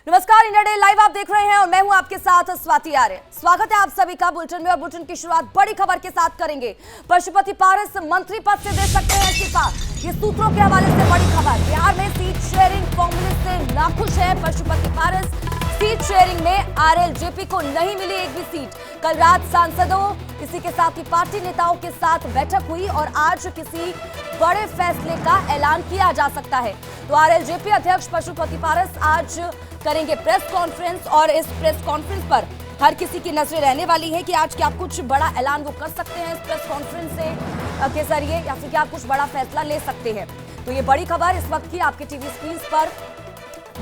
नमस्कार, India day live आप देख रहे हैं और मैं हूं आपके साथ स्वाति आर्य। स्वागत है आप सभी का बुलेटिन में और बुलेटिन की शुरुआत बड़ी खबर के साथ करेंगे। पशुपति पारस मंत्री पद से दे सकते हैं इस्तीफा, ये सूत्रों के हवाले से बड़ी खबर। बिहार में सीट शेयरिंग फॉर्मूले से नाखुश है पशुपति पारस। सीट शेयरिंग में आरएलजेपी को नहीं मिली एक भी सीट। कल रात सांसदों इसी के साथ ही पार्टी नेताओं के साथ बैठक हुई और आज किसी बड़े फैसले का ऐलान किया जा सकता है। तो आरएलजेपी अध्यक्ष पशुपति पारस आज करेंगे प्रेस कॉन्फ्रेंस और इस प्रेस कॉन्फ्रेंस पर हर किसी की नजरें रहने वाली है कि आज क्या कुछ बड़ा ऐलान वो कर सकते हैं इस प्रेस कॉन्फ्रेंस से के जरिए या फिर क्या कुछ बड़ा फैसला ले सकते हैं। तो ये बड़ी खबर इस वक्त की आपके टीवी स्क्रीन पर।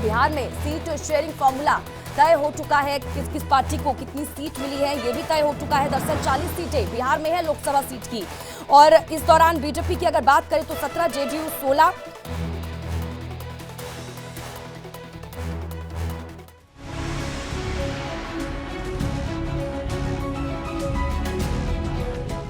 बिहार में सीट शेयरिंग फॉर्मूला तय हो चुका है, किस किस पार्टी को कितनी सीट मिली है ये भी तय हो चुका है। दरअसल 40 सीटें बिहार में है लोकसभा सीट की और इस दौरान बीजेपी की अगर बात करें तो 17, जेडीयू 16।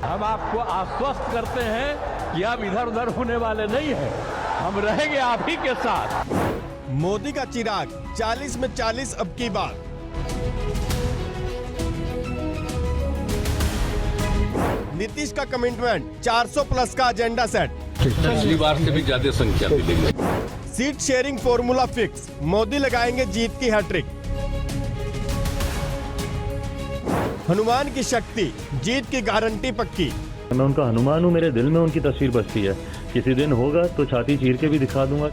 हम आपको आश्वस्त करते हैं कि आप इधर उधर होने वाले नहीं हैं, हम रहेंगे आप ही के साथ। मोदी का चिराग 40 में 40 अब की बात। नीतीश का कमिटमेंट 400 प्लस का एजेंडा सेट। पिछली बार से भी ज्यादा संख्या मिलेगी। Seat sharing formula fix, Modi लगाएंगे जीत की हैट्रिक। हनुमान की शक्ति, जीत की गारंटी पक्की। मैं उनका हनुमान हूँ, मेरे दिल में उनकी तस्वीर बसती है। किसी दिन होगा तो छाती चीर के भी दिखा दूंगा।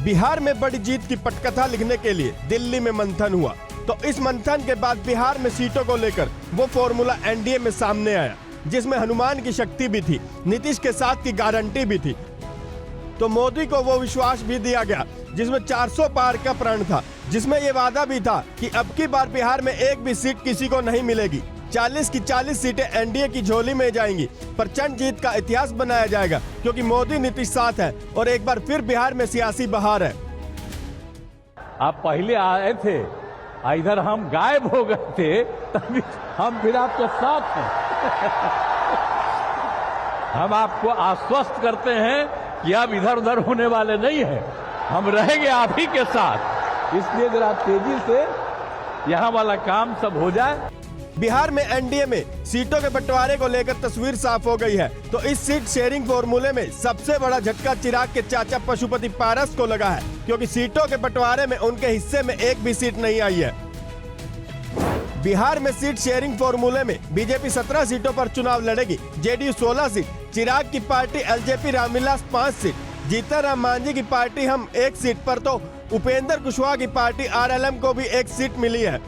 बिहार में बड़ी जीत की पटकथा लिखने के लिए दिल्ली में मंथन हुआ, तो इस मंथन के बाद बिहार में सीटों को लेकर वो फॉर्मूला एनडीए में सामने आया, जिसमें हनुमान की शक्ति भी थी, नीतीश के साथ की गारंटी भी थी। तो मोदी को वो विश्वास भी दिया गया जिसमें 400 पार का प्रण था, जिसमें ये वादा भी था कि अब की बार बिहार में एक भी सीट किसी को नहीं मिलेगी। 40 की 40 सीटें एनडीए की झोली में जाएंगी। प्रचंड जीत का इतिहास बनाया जाएगा क्योंकि मोदी नीतीश साथ है और एक बार फिर बिहार में सियासी बहार है। आप पहले आए थे, इधर हम गायब हो गए थे, तभी हम फिर आपके साथ हैं। हम आपको आश्वस्त करते हैं कि आप इधर उधर होने वाले नहीं हैं, हम रहेंगे आप ही के साथ। इसलिए जरा तेजी से यहाँ वाला काम सब हो जाए। बिहार में एनडीए में सीटों के बंटवारे को लेकर तस्वीर साफ हो गई है। तो इस सीट शेयरिंग फॉर्मूले में सबसे बड़ा झटका चिराग के चाचा पशुपति पारस को लगा है, क्योंकि सीटों के बंटवारे में उनके हिस्से में एक भी सीट नहीं आई है। बिहार में सीट शेयरिंग फॉर्मूले में बीजेपी 17 सीटों पर चुनाव लड़ेगी, जेडीयू 16 सीट, चिराग की party LJP Ram Vilas 5 seat, Jitan Ram Manjhi की पार्टी हम 1 सीट पर, तो उपेंद्र कुशवाहा की पार्टी आरएलएम को भी 1 सीट मिली है।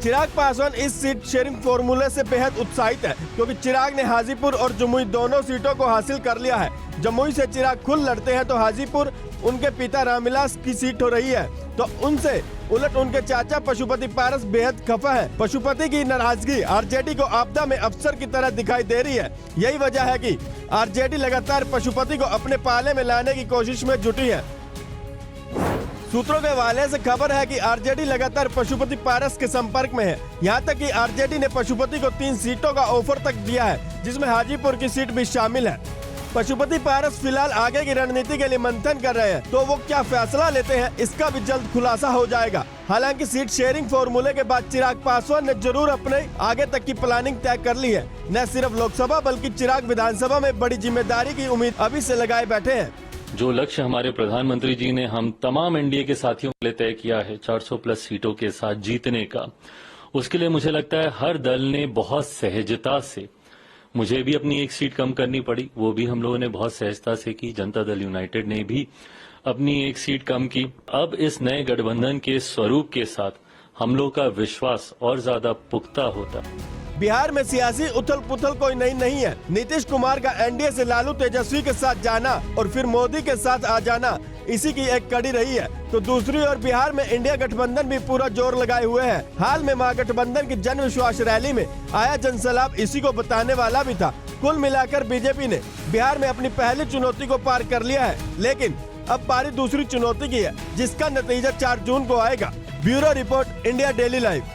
चिराग पासवान इस सीट शेयरिंग फॉर्मूले से बेहद उत्साहित है, क्योंकि चिराग ने हाजीपुर और जमुई दोनों सीटों को हासिल कर लिया है। जमुई से चिराग खुद लड़ते हैं तो हाजीपुर उनके पिता रामविलास की सीट हो रही है, तो उनसे उलट उनके चाचा पशुपति पारस बेहद खफा है। पशुपति की नाराजगी आरजेडी को आपदा में अफसर की तरह दिखाई दे रही है। यही वजह है कि आरजेडी लगातार पशुपति को अपने पाले में लाने की कोशिश में जुटी है। सूत्रों के हवाले से खबर है कि आरजेडी लगातार पशुपति पारस के संपर्क में है। यहां तक कि आरजेडी ने पशुपति को 3 सीटों का ऑफर तक दिया है, जिसमें हाजीपुर की सीट भी शामिल है। पशुपति पारस फिलहाल आगे की रणनीति के लिए मंथन कर रहे हैं, तो वो क्या फैसला लेते हैं इसका भी जल्द खुलासा हो जाएगा। हालांकि सीट शेयरिंग फॉर्मूले के बाद चिराग पासवान ने जरूर अपने आगे तक की प्लानिंग तय कर ली है। न सिर्फ लोकसभा बल्कि चिराग विधानसभा में बड़ी जिम्मेदारी की उम्मीद अभी से लगाए बैठे हैं। जो लक्ष्य हमारे प्रधानमंत्री जी ने हम तमाम एनडीए के साथियों के लिए तय किया है 400 प्लस सीटों के साथ जीतने का, उसके लिए मुझे लगता है हर दल ने बहुत सहजता से, मुझे भी अपनी 1 सीट कम करनी पड़ी, वो भी हम लोगों ने बहुत सहजता से की। जनता दल यूनाइटेड ने भी अपनी 1 सीट कम की। अब इस नए गठबंधन के स्वरूप के साथ हम लोग का विश्वास और ज्यादा पुख्ता होता। बिहार में सियासी उथल पुथल कोई नहीं है। नीतीश कुमार का एनडीए से लालू तेजस्वी के साथ जाना और फिर मोदी के साथ आ जाना इसी की एक कड़ी रही है। तो दूसरी ओर बिहार में इंडिया गठबंधन भी पूरा जोर लगाए हुए है। हाल में महागठबंधन की जन विश्वास रैली में आया जनसैलाब इसी को बताने वाला भी था। कुल मिलाकर बीजेपी ने बिहार में अपनी पहली चुनौती को पार कर लिया है, लेकिन अब बारी दूसरी चुनौती की है, जिसका नतीजा 4 जून को आएगा। Bureau report, India daily live.